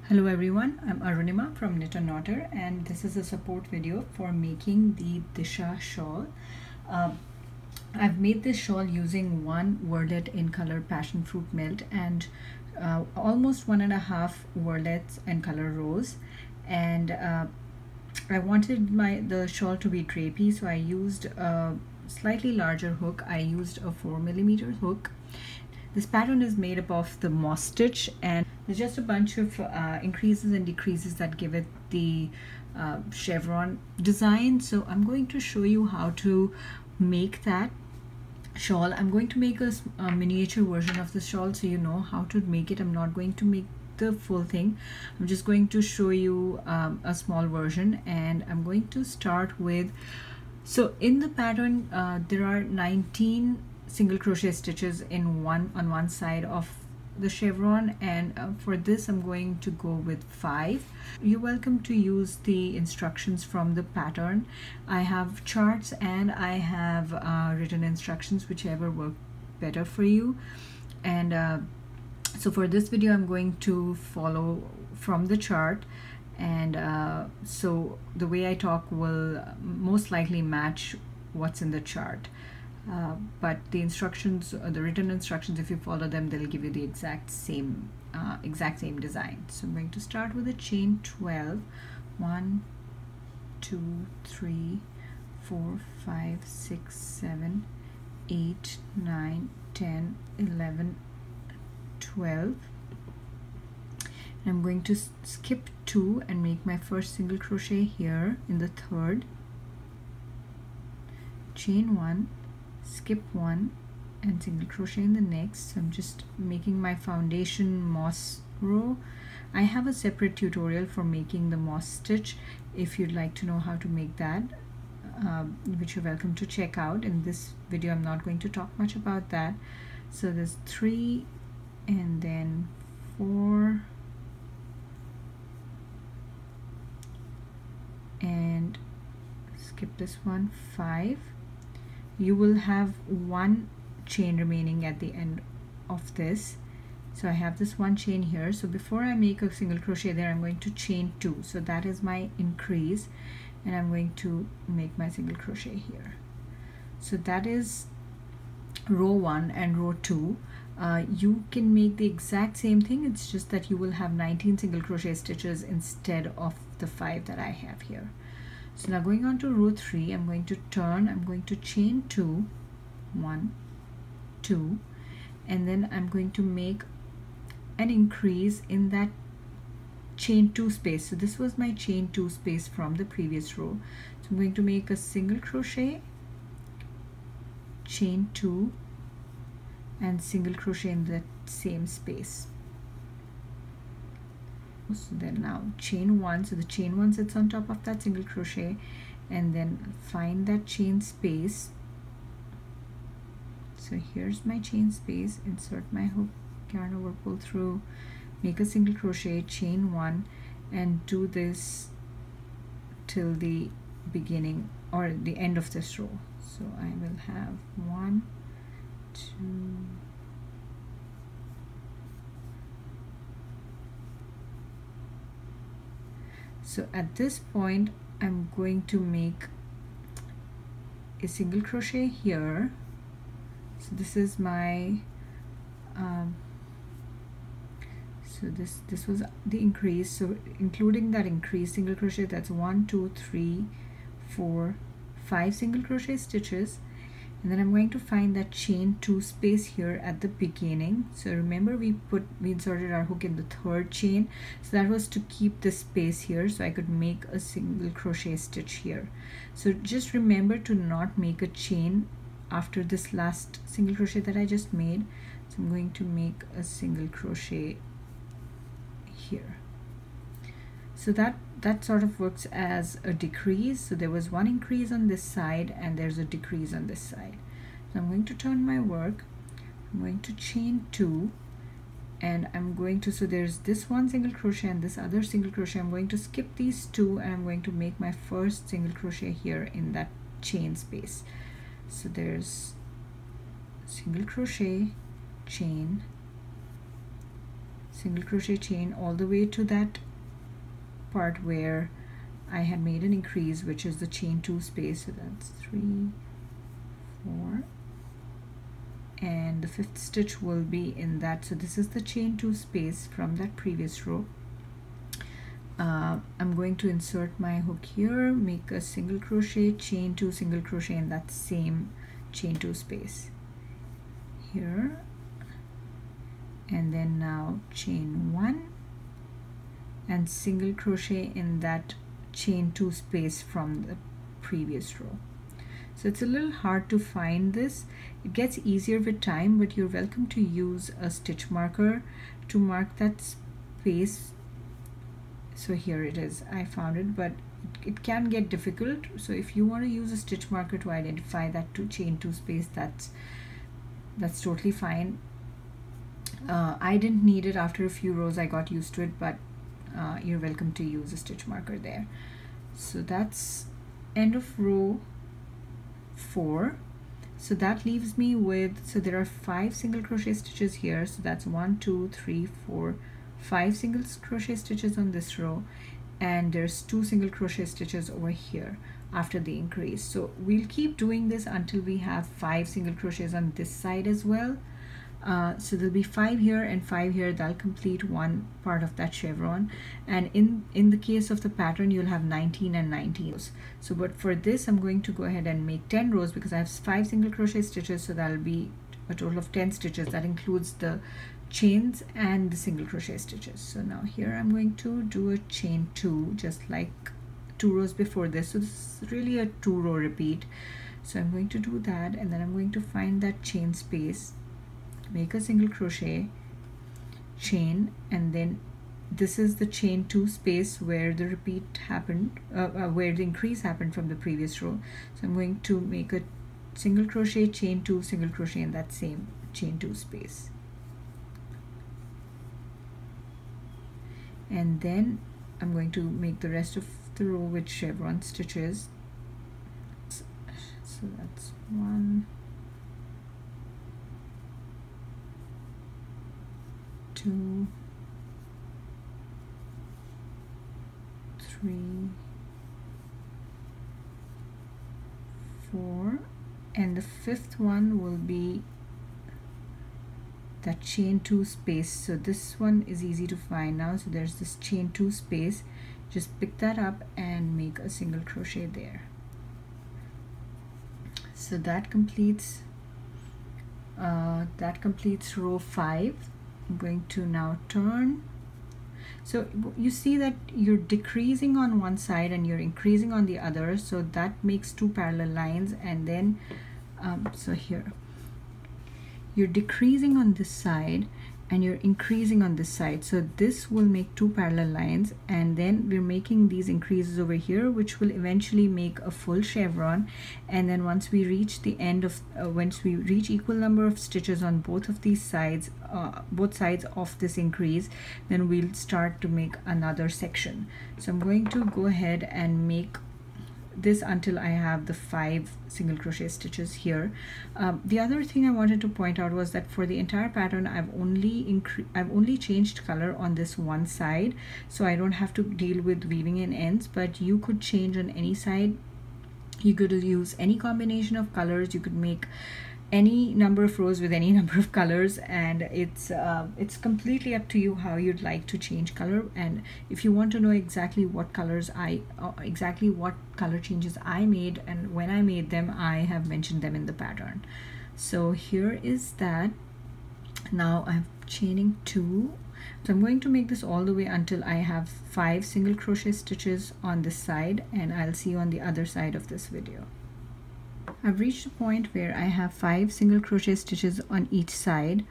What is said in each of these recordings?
Hello everyone, I'm Arunima from Knit and Knotter, and this is a support video for making the Disha shawl. Uh, I've made this shawl using one wordlet in color passion fruit melt and almost 1.5 wordlets in color rose, and I wanted the shawl to be drapey, so I used a slightly larger hook. I used a 4mm hook. This pattern is made up of the moss stitch, and there's just a bunch of increases and decreases that give it the chevron design. So I'm going to show you how to make that shawl. I'm going to make a miniature version of the shawl so you know how to make it. I'm not going to make the full thing. I'm just going to show you a small version, and I'm going to start with, so in the pattern there are 19 single crochet stitches on one side of the chevron, and for this I'm going to go with 5. You're welcome to use the instructions from the pattern. I have charts and I have written instructions, whichever work better for you. And so for this video I'm going to follow from the chart, and so the way I talk will most likely match what's in the chart. But the instructions, the written instructions, if you follow them, they'll give you the exact same design. So I'm going to start with a chain 12. 1, 2, 3, 4, 5, 6, 7, 8, 9, 10, 11, 12. And I'm going to skip 2 and make my first single crochet here in the third. Chain 1, skip 1 and single crochet in the next. So I'm just making my foundation moss row. I have a separate tutorial for making the moss stitch if you'd like to know how to make that, which you're welcome to check out. In this video I'm not going to talk much about that. So there's 3 and then 4 and skip this one, 5. You will have 1 chain remaining at the end of this. So I have this 1 chain here. So before I make a single crochet there, I'm going to chain 2. So that is my increase, and I'm going to make my single crochet here. So that is row 1 and row 2. You can make the exact same thing, it's just that you will have 19 single crochet stitches instead of the 5 that I have here. So now going on to row 3, I'm going to turn, I'm going to chain 2, 1, 2, and then I'm going to make an increase in that chain 2 space. So this was my chain 2 space from the previous row. So I'm going to make a single crochet, chain 2, and single crochet in that same space. So then now chain 1, so the chain 1 sits on top of that single crochet, and then find that chain space. So here's my chain space, insert my hook, yarn over, pull through, make a single crochet, chain 1, and do this till the beginning or the end of this row. So I will have 1, 2, so at this point I'm going to make a single crochet here. So this is my so this was the increase, so including that increase single crochet, that's 1, 2, 3, 4, 5 single crochet stitches. And then I'm going to find that chain 2 space here at the beginning. So remember we inserted our hook in the third chain, so that was to keep the space here so I could make a single crochet stitch here. So just remember to not make a chain after this last single crochet that I just made. So I'm going to make a single crochet here. So that sort of works as a decrease. So there was 1 increase on this side and there's a decrease on this side. So I'm going to turn my work, I'm going to chain 2, and I'm going to, so there's this 1 single crochet and this other single crochet. I'm going to skip these 2 and I'm going to make my first single crochet here in that chain space. So there's single crochet, chain, single crochet chain all the way to that part where I had made an increase, which is the chain 2 space. So that's 3, 4, and the 5th stitch will be in that. So this is the chain 2 space from that previous row. I'm going to insert my hook here, make a single crochet, chain 2, single crochet in that same chain 2 space here, and then now chain 1 and single crochet in that chain 2 space from the previous row. So it's a little hard to find this. It gets easier with time, but you're welcome to use a stitch marker to mark that space. So here it is, I found it, but it can get difficult. So if you want to use a stitch marker to identify that chain 2 space, that's totally fine. I didn't need it. After a few rows I got used to it, but you're welcome to use a stitch marker there. So that's end of row 4. So that leaves me with, so there are 5 single crochet stitches here. So that's 1, 2, 3, 4, 5 single crochet stitches on this row, and there's 2 single crochet stitches over here after the increase. So we'll keep doing this until we have 5 single crochets on this side as well. So there'll be 5 here and 5 here. That'll complete one part of that chevron, and in the case of the pattern you'll have 19 and 19 rows. So but for this I'm going to go ahead and make 10 rows because I have 5 single crochet stitches, so that'll be a total of 10 stitches. That includes the chains and the single crochet stitches. So now here I'm going to do a chain 2 just like 2 rows before this. So this is really a 2-row repeat. So I'm going to do that, and then I'm going to find that chain space, make a single crochet, chain, and then this is the chain 2 space where the repeat happened, where the increase happened from the previous row. So I'm going to make a single crochet, chain 2, single crochet in that same chain 2 space, and then I'm going to make the rest of the row with chevron stitches. So that's 1, 2, 3, 4, and the 5th one will be that chain 2 space. So this one is easy to find now. So there's this chain 2 space, just pick that up and make a single crochet there. So that completes row 5. I'm going to now turn. So you see that you're decreasing on one side and you're increasing on the other, so that makes 2 parallel lines. And then so here you're decreasing on this side and you're increasing on this side, so this will make 2 parallel lines, and then we're making these increases over here which will eventually make a full chevron. And then once we reach the end of once we reach equal number of stitches on both of these sides, both sides of this increase, then we'll start to make another section. So I'm going to go ahead and make this until I have the 5 single crochet stitches here. The other thing I wanted to point out was that for the entire pattern I've only changed color on this one side, so I don't have to deal with weaving in ends, but you could change on any side. You could use any combination of colors, you could make any number of rows with any number of colors, and it's completely up to you how you'd like to change color. And if you want to know exactly what colors exactly what color changes I made and when I made them, I have mentioned them in the pattern. So here is that. Now I'm chaining 2, so I'm going to make this all the way until I have 5 single crochet stitches on this side, and I'll see you on the other side of this video. I've reached a point where I have 5 single crochet stitches on each side.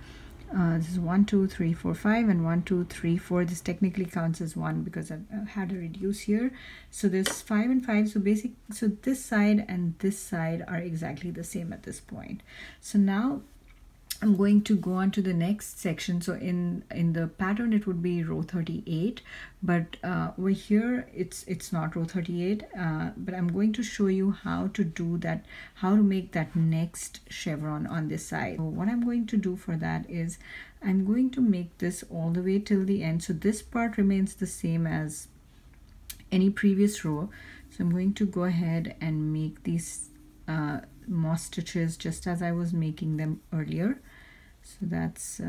This is 1, 2, 3, 4, 5, and 1, 2, 3, 4. This technically counts as 1 because I've had a reduce here. So there's 5 and 5. So this side and this side are exactly the same at this point. So now I'm going to go on to the next section. So in the pattern it would be row 38, but over here it's not row 38, but I'm going to show you how to do that, how to make that next chevron on this side. So what I'm going to do for that is I'm going to make this all the way till the end, so this part remains the same as any previous row. So I'm going to go ahead and make these moss stitches just as I was making them earlier. So that's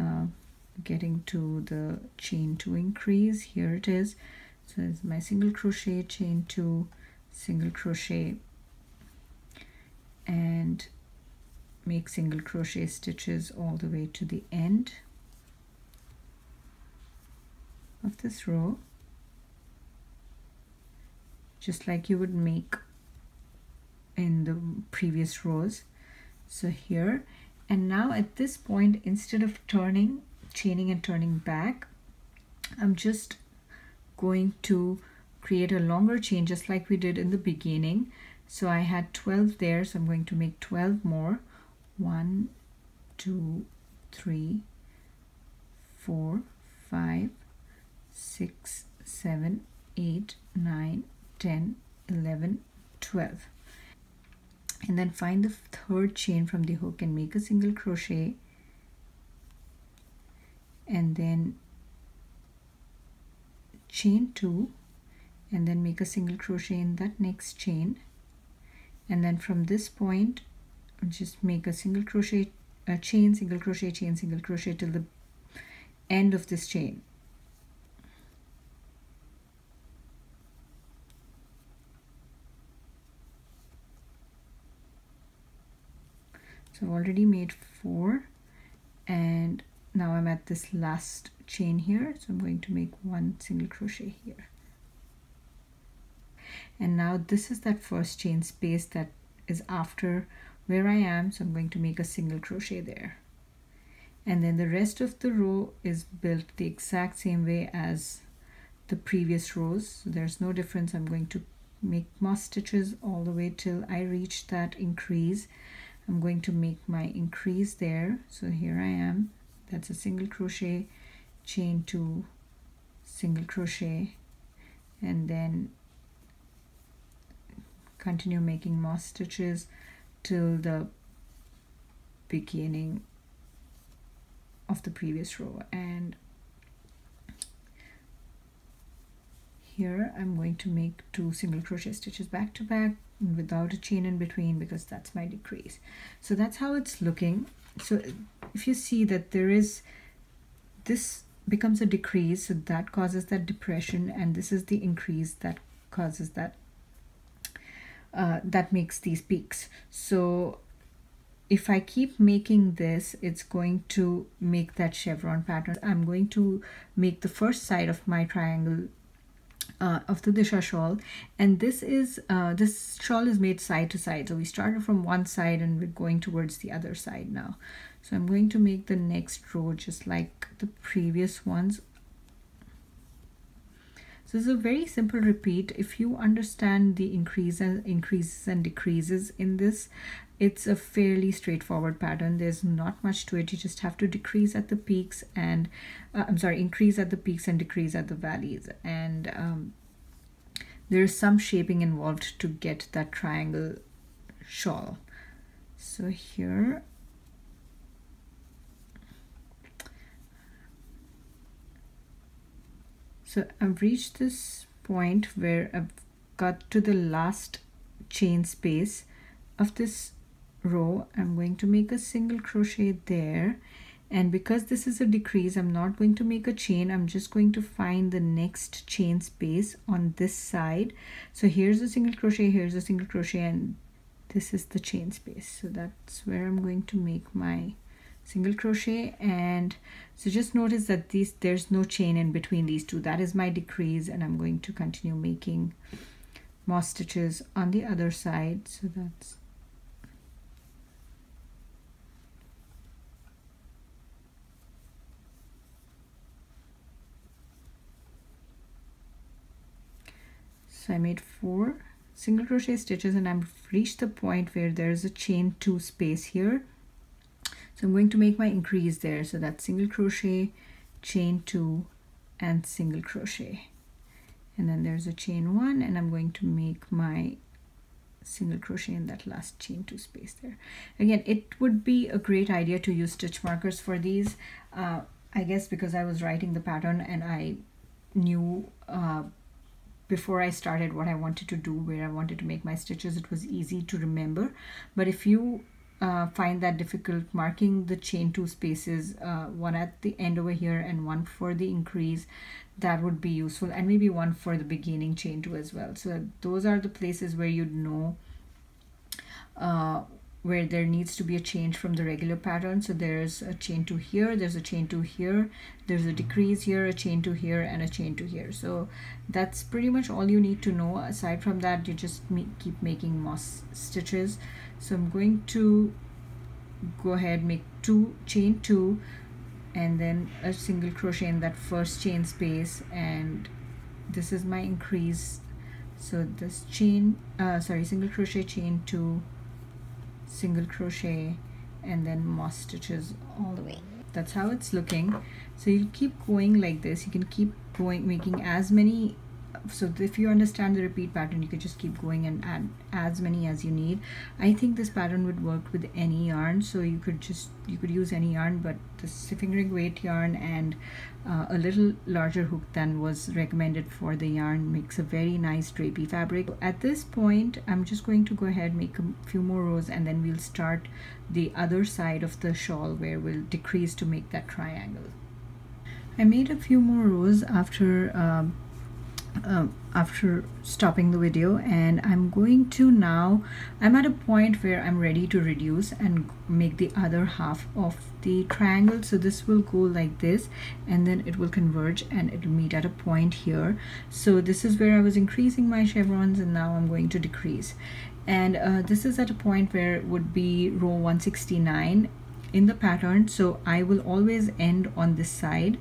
getting to the chain 2 increase. Here it is. So it's my single crochet, chain 2, single crochet, and make single crochet stitches all the way to the end of this row, just like you would make in the previous rows. So here, and now at this point, instead of turning, chaining and turning back, I'm just going to create a longer chain just like we did in the beginning. So I had 12 there, so I'm going to make 12 more. 1, 2, 3, 4, 5, 6, 7, 8, 9, 10, 11, 12. And then find the third chain from the hook and make a single crochet, and then chain 2, and then make a single crochet in that next chain, and then from this point just make a single crochet, chain, single crochet, chain, single crochet till the end of this chain. So I've already made 4, and now I'm at this last chain here, so I'm going to make 1 single crochet here. And now this is that first chain space that is after where I am, so I'm going to make a single crochet there. And then the rest of the row is built the exact same way as the previous rows, so there's no difference. I'm going to make moss stitches all the way till I reach that increase. I'm going to make my increase there, so here I am, that's a single crochet, chain 2, single crochet, and then continue making moss stitches till the beginning of the previous row. And here I'm going to make 2 single crochet stitches back to back without a chain in between, because that's my decrease. So that's how it's looking. So if you see that there is, this becomes a decrease, so that causes that depression, and this is the increase that causes that that makes these peaks. So if I keep making this, it's going to make that chevron pattern. I'm going to make the first side of my triangle of the Disha shawl, and this is this shawl is made side to side, so we started from one side and we're going towards the other side now. So I'm going to make the next row just like the previous ones. So this is a very simple repeat. If you understand the increases and decreases in this, it's a fairly straightforward pattern. There's not much to it. You just have to decrease at the peaks and increase at the peaks and decrease at the valleys. And there's some shaping involved to get that triangle shawl. So here, so I've reached this point where I've got to the last chain space of this row. I'm going to make a single crochet there, and because this is a decrease, I'm not going to make a chain. I'm just going to find the next chain space on this side. So here's a single crochet, here's a single crochet, and this is the chain space. So that's where I'm going to make my single crochet. And so just notice that there's no chain in between these two. That is my decrease, and I'm going to continue making moss stitches on the other side. So that's so I made 4 single crochet stitches, and I've reached the point where there's a chain 2 space here. So I'm going to make my increase there. So that's single crochet, chain 2 and single crochet, and then there's a chain 1, and I'm going to make my single crochet in that last chain 2 space there. Again, it would be a great idea to use stitch markers for these. I guess because I was writing the pattern and I knew before I started what I wanted to do, where I wanted to make my stitches, it was easy to remember. But if you find that difficult, marking the chain 2 spaces, one at the end over here and one for the increase, that would be useful, and maybe one for the beginning chain 2 as well. So those are the places where you'd know where there needs to be a change from the regular pattern. So there's a chain 2 here, there's a chain 2 here, there's a decrease here, a chain 2 here, and a chain 2 here. So that's pretty much all you need to know. Aside from that, you just keep making moss stitches. So I'm going to go ahead, make 2 chain 2 and then a single crochet in that first chain space, and this is my increase. So this chain single crochet, chain 2, single crochet, and then moss stitches all the way. That's how it's looking. So you keep going like this. You can keep going, making as many. So if you understand the repeat pattern, you could just keep going and add as many as you need. I think this pattern would work with any yarn, so you could use any yarn, but this fingering weight yarn and a little larger hook than was recommended for the yarn makes a very nice drapey fabric. At this point, I'm just going to go ahead, make a few more rows, and then we'll start the other side of the shawl where we'll decrease to make that triangle. I made a few more rows after stopping the video, and I'm going to now, I'm at a point where I'm ready to reduce and make the other half of the triangle. So this will go like this, and then it will converge and it will meet at a point here. So this is where I was increasing my chevrons, and now I'm going to decrease, and this is at a point where it would be row 169 in the pattern. So I will always end on this side,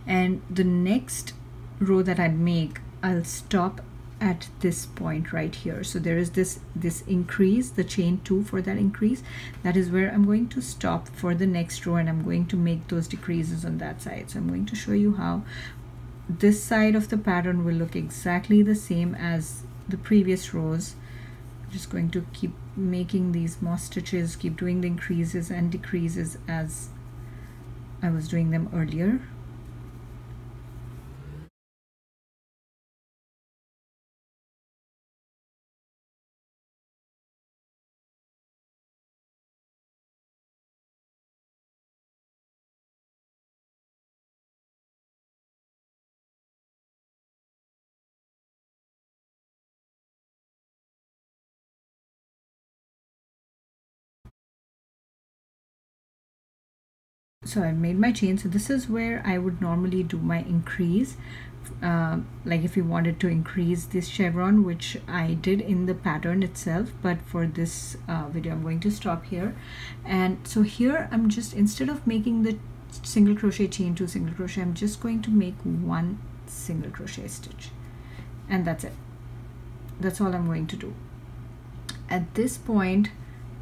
and the next row that I make, I'll stop at this point right here. So there is this increase, the chain 2 for that increase. That is where I'm going to stop for the next row, and I'm going to make those decreases on that side. So I'm going to show you how this side of the pattern will look exactly the same as the previous rows. I'm just going to keep making these moss stitches, keep doing the increases and decreases as I was doing them earlier. So I've made my chain. So this is where I would normally do my increase, like if you wanted to increase this chevron, which I did in the pattern itself, but for this video I'm going to stop here. And so here I'm just, instead of making the single crochet, chain 2, single crochet, I'm just going to make 1 single crochet stitch, and that's it. That's all I'm going to do. At this point,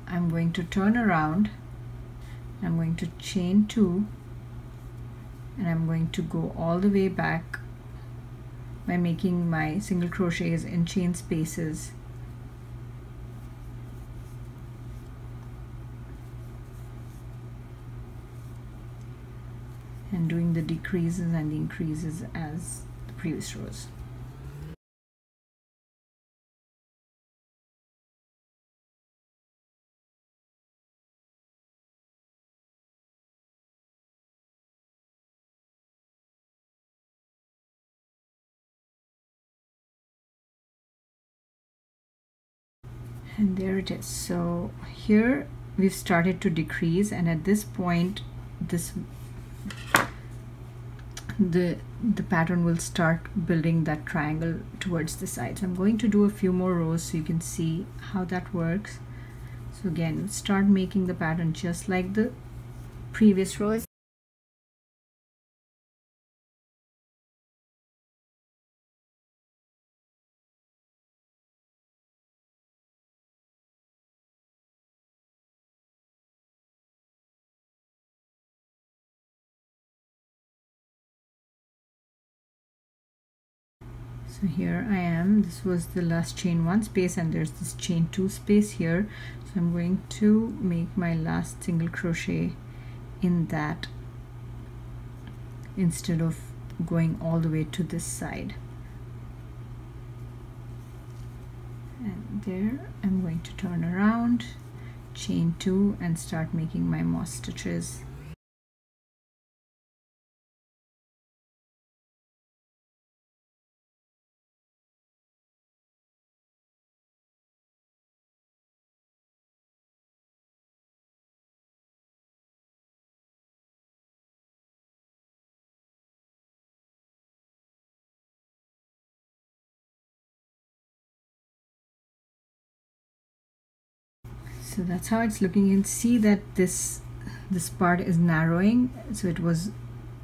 I'm going to turn around, I'm going to chain 2, and I'm going to go all the way back by making my single crochets in chain spaces, and doing the decreases and the increases as the previous rows. And there it is. So here we've started to decrease, and at this point the pattern will start building that triangle towards the side. So I'm going to do a few more rows so you can see how that works. So again, start making the pattern just like the previous rows. So here I am, this was the last chain 1 space, and there's this chain 2 space here. So I'm going to make my last single crochet in that instead of going all the way to this side. And there I'm going to turn around, chain 2, and start making my moss stitches. So that's how it's looking. You can see that this part is narrowing, so it was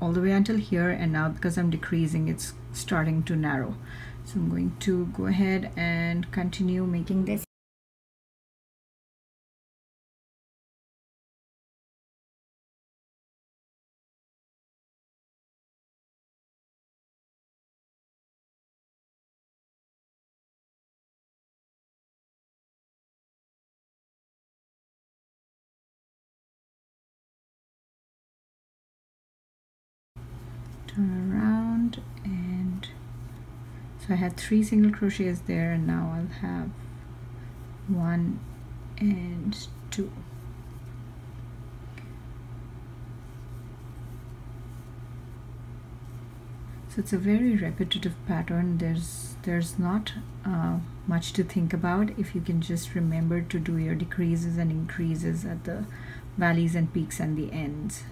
all the way until here, and now because I'm decreasing, it's starting to narrow. So I'm going to go ahead and continue making this. Turn around, and so I had 3 single crochets there, and now I'll have 1 and 2. So it's a very repetitive pattern. There's not much to think about if you can just remember to do your decreases and increases at the valleys and peaks and the ends.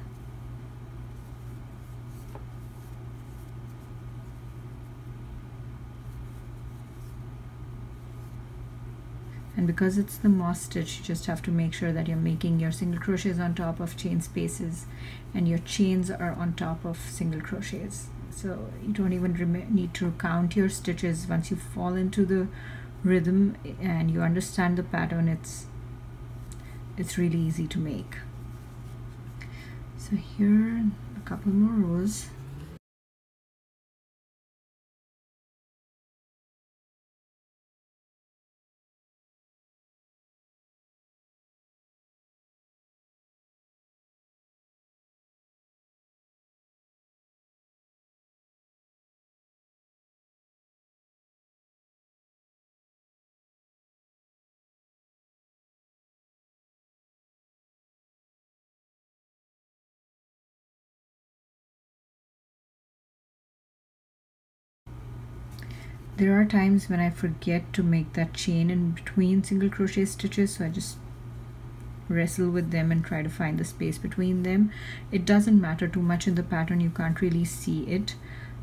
And because it's the moss stitch, you just have to make sure that you're making your single crochets on top of chain spaces and your chains are on top of single crochets. So you don't even need to count your stitches. Once you fall into the rhythm and you understand the pattern, it's really easy to make. So here, a couple more rows. There are times when I forget to make that chain in between single crochet stitches, so I just wrestle with them and try to find the space between them. It doesn't matter too much in the pattern, you can't really see it.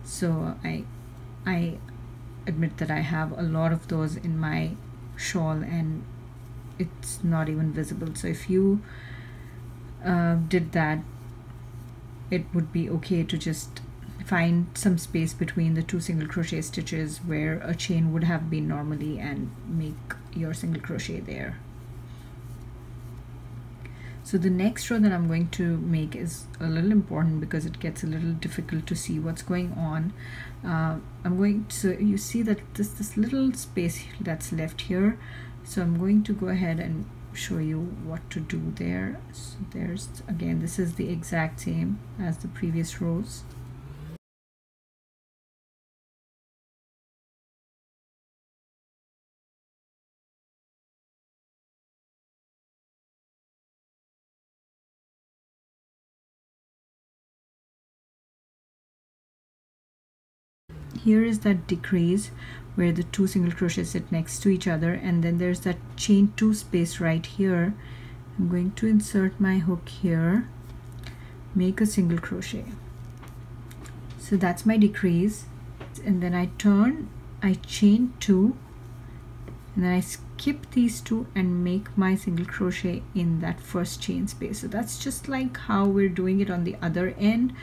So I admit that I have a lot of those in my shawl and it's not even visible. So if you did that, it would be okay to just find some space between the 2 single crochet stitches where a chain would have been normally and make your single crochet there. So the next row that I'm going to make is a little important because it gets a little difficult to see what's going on. I'm going to, so you see that this little space that's left here, so I'm going to go ahead and show you what to do there. So there's, again, this is the exact same as the previous rows. Here is that decrease where the 2 single crochets sit next to each other, and then there's that chain 2 space right here. I'm going to insert my hook here, make a single crochet. So that's my decrease, and then I turn, I chain 2, and then I skip these 2 and make my single crochet in that first chain space. So that's just like how we're doing it on the other end,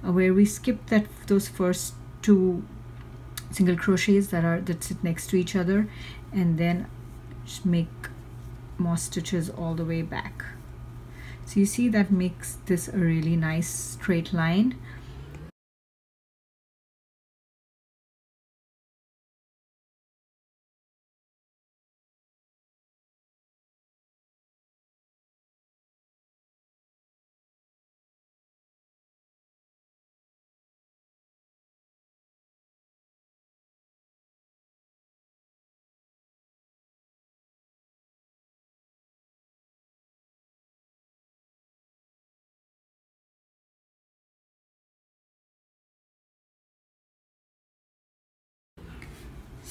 where we skip those first 2 single crochets that sit next to each other, and then just make moss stitches all the way back. So you see that makes this a really nice straight line.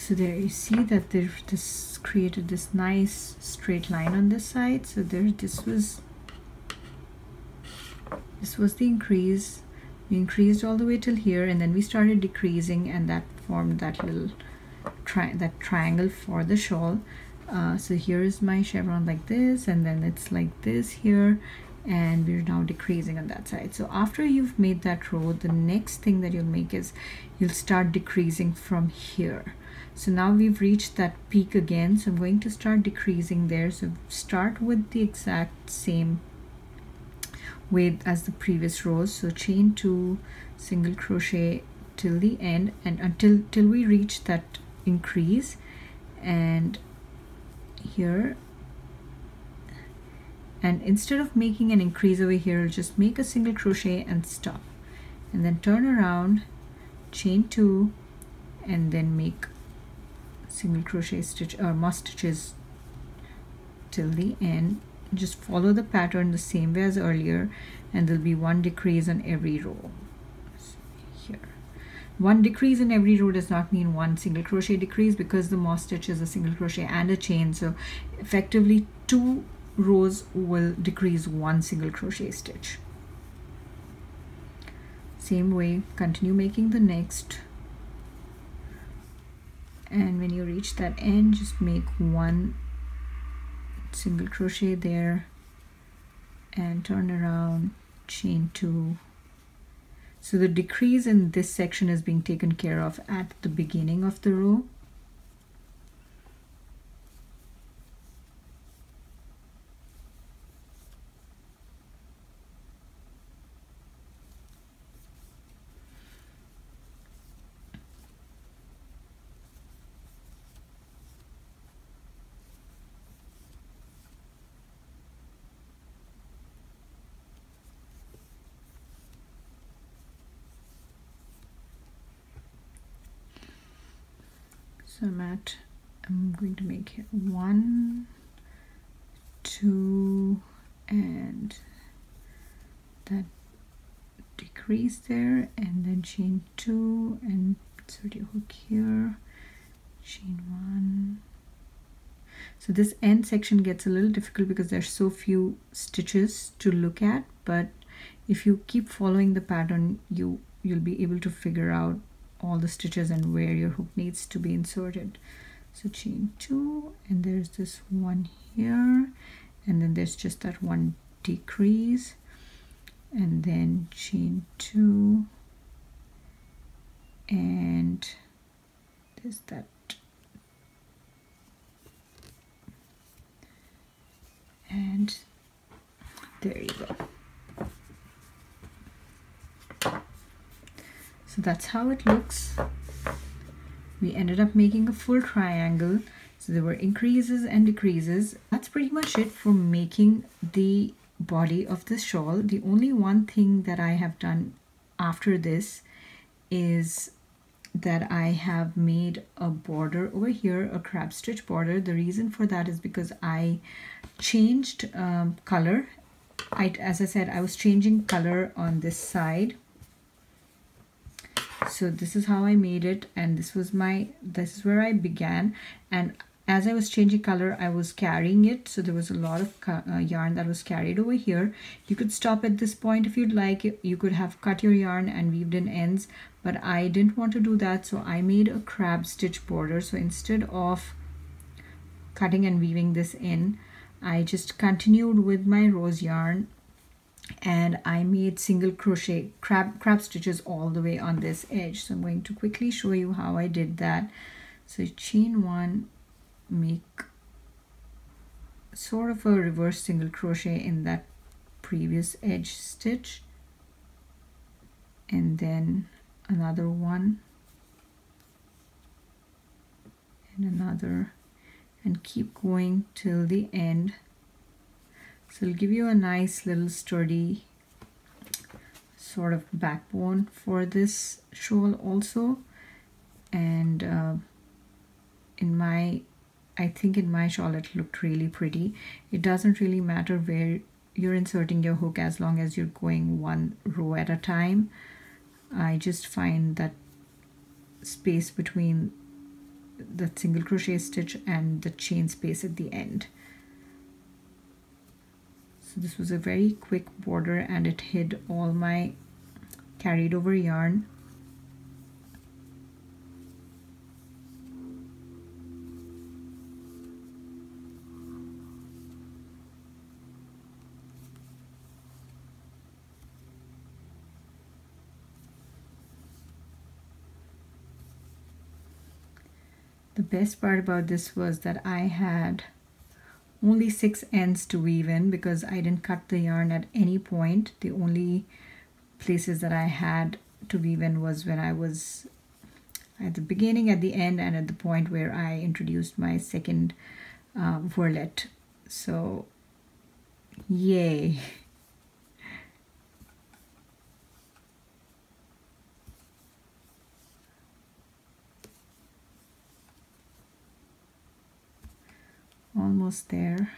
So there you see that this created this nice straight line on this side. So there, this was the increase. We increased all the way till here, and then we started decreasing, and that formed that little triangle for the shawl. So here is my chevron like this, and then it's like this here, and we're now decreasing on that side. So after you've made that row, the next thing that you'll make is you'll start decreasing from here. So now we've reached that peak again, so I'm going to start decreasing there. So start with the exact same way as the previous rows. So chain 2, single crochet till the end, and until we reach that increase. And here, and instead of making an increase over here, just make a single crochet and stop, and then turn around, chain 2, and then make single crochet stitch or moss stitches till the end. Just follow the pattern the same way as earlier, and there'll be one decrease on every row. Here, one decrease in every row does not mean one single crochet decrease, because the moss stitch is a single crochet and a chain, so effectively 2 rows will decrease 1 single crochet stitch. Same way, continue making the next, and when you reach that end, just make 1 single crochet there and turn around, chain 2. So the decrease in this section is being taken care of at the beginning of the row. So I'm going to make here 1, 2, and that decrease there, and then chain 2 and insert your hook here, chain 1. So this end section gets a little difficult because there's so few stitches to look at, but if you keep following the pattern, you'll be able to figure out all the stitches and where your hook needs to be inserted. So chain 2, and there's this one here, and then there's just that one decrease, and then chain 2, and there's that, and there you go. So that's how it looks. We ended up making a full triangle. So there were increases and decreases. That's pretty much it for making the body of this shawl. The only one thing that I have done after this is that I have made a border over here, a crab stitch border. The reason for that is because I changed color. As I said, I was changing color on this side. So this is how I made it, and this is where I began, and as I was changing color, I was carrying it, so there was a lot of yarn that was carried over here. You could stop at this point if you'd like. You could have cut your yarn and weaved in ends, but I didn't want to do that, so I made a crab stitch border. So instead of cutting and weaving this in, I just continued with my rose yarn, and I made single crochet crab stitches all the way on this edge. So I'm going to quickly show you how I did that. So chain 1, make sort of a reverse single crochet in that previous edge stitch, and then another one, and another, and keep going till the end. So it'll give you a nice little sturdy sort of backbone for this shawl also. And I think in my shawl it looked really pretty. It doesn't really matter where you're inserting your hook as long as you're going one row at a time. I just find that space between the single crochet stitch and the chain space at the end. So this was a very quick border and it hid all my carried over yarn. The best part about this was that I had only 6 ends to weave in because I didn't cut the yarn at any point. The only places that I had to weave in was when I was at the beginning, at the end, and at the point where I introduced my second vourlet. So yay. Almost there.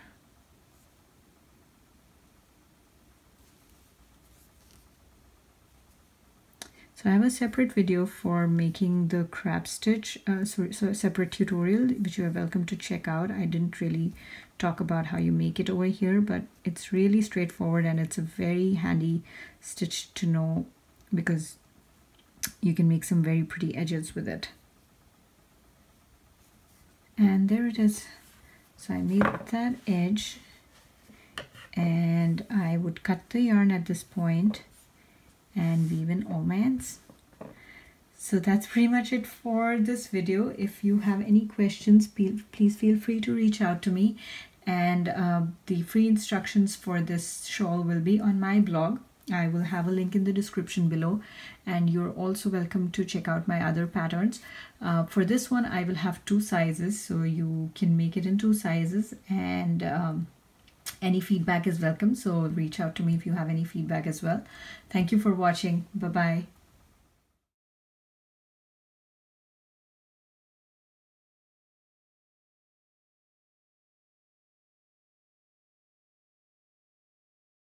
So I have a separate video for making the crab stitch, so a separate tutorial which you are welcome to check out. I didn't really talk about how you make it over here, but it's really straightforward and it's a very handy stitch to know because you can make some very pretty edges with it. And there it is. So I made that edge and I would cut the yarn at this point and weave in all my ends. So that's pretty much it for this video. If you have any questions, please feel free to reach out to me, and the free instructions for this shawl will be on my blog. I will have a link in the description below, and you're also welcome to check out my other patterns. For this one I will have 2 sizes, so you can make it in 2 sizes, and any feedback is welcome, so reach out to me if you have any feedback as well. Thank you for watching. Bye bye.